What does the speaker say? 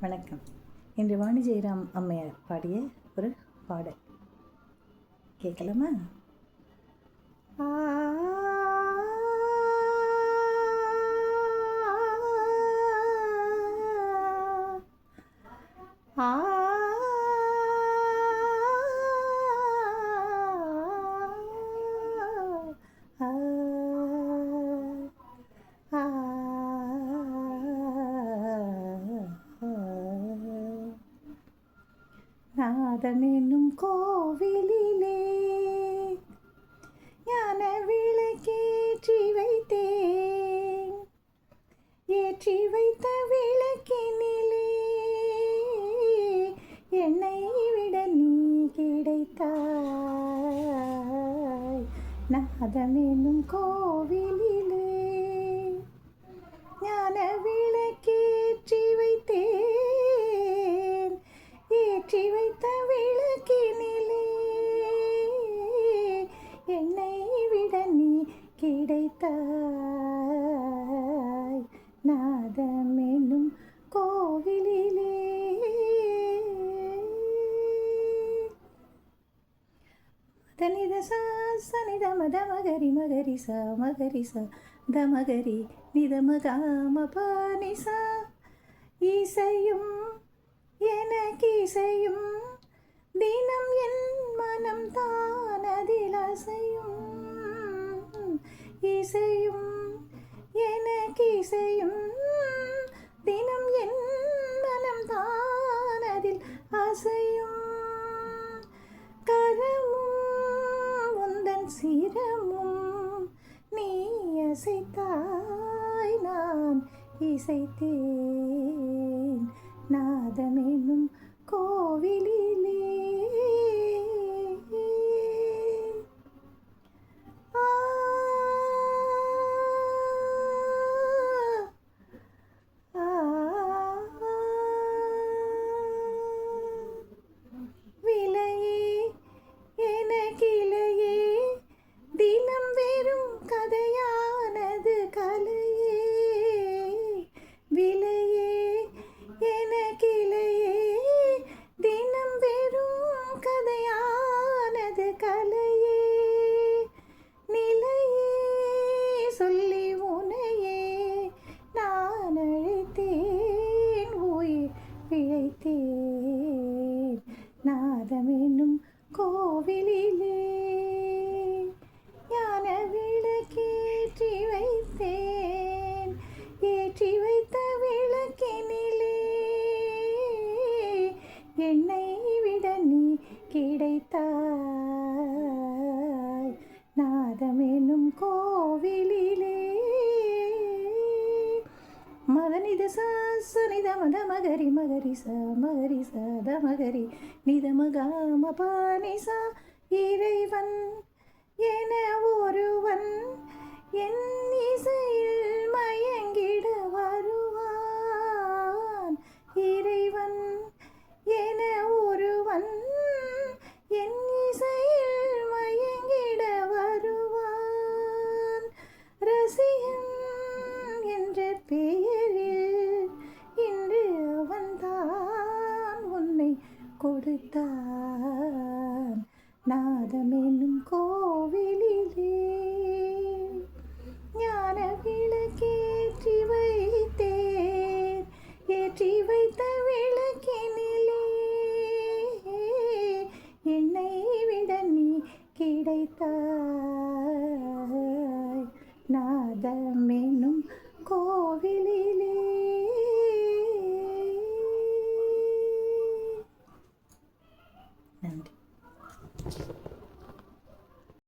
வணக்கம். இன்று வாணி ஜெயராம் அம்மையார் பாடிய ஒரு பாடல் கேட்கலாமா? நாதமென்னும் கோவிலிலே ஞான விளக்கேற்றி வைத்தேன். ஏற்றி வைத்த விளக்கினிலே என்னை விட நீ கிடைத்தாய். நாதமென்னும் கோவிலிலே ஞான விளக்கேற்றி வைத்தேன். ஏற்றி வைத்த விளக்கினிலே என்னை விட நீ கிடைத்தாய். நாதமென்னும் கோவிலிலே தனித சனித மதமகரி மகரி ச மகரி ச தமகரி நிதமகாம பானிசா. இசையும் எனக்கு இசையும் தினம் என் மனம் தான் அதில் அசையும். இசையும் எனக்கு இசையும் தினம் என் மனம் தான் அதில் அசையும். கரமும் உந்தன் சிரமும் நீ அசைத்தாய், நான் இசைத்தேன். நாதமென்னும் கோவிலிலே விலையே எனக்கிலையே தினம் வெறும் கதையானது கலையே. விலையே எனக்கிலையே தினம் வெறும் கதையானது கலையே. நிலையே சொல்லி உனையே நான் அழைத்தேன், உயிர் பிழைத்தேன். நாதமென்னும் கோவிலிலே ஞான விளக்கேற்றி வைத்தேன். ஏற்றி வைத்த விளக்கினிலே என்னை விட நீ கிடைத்தாய். நாதமென்னும் கோவிலிலே மதனித சனித மதமகரி மகரி ச மகரி ச தமகரி நிதமகாம பானிசா. இறைவன் என ஒருவன் என் இசையில் மயங்கிட வருவான். இறைவன் என ஒருவன் என் இசையில் மயங்கிட வருவான். ரசிகன் என்ற பெயரில் இன்று அவன்தான் உன்னை கொடுத்தான். நாதமென்னும் கோவிலிலே ஞான விளக்கேற்றி வைத்தேன். ஏற்றி வைத்த விளக்கினிலே என்னை விட நீ கிடைத்தாய். நாதமென்னும் கோவிலிலே. நன்றி.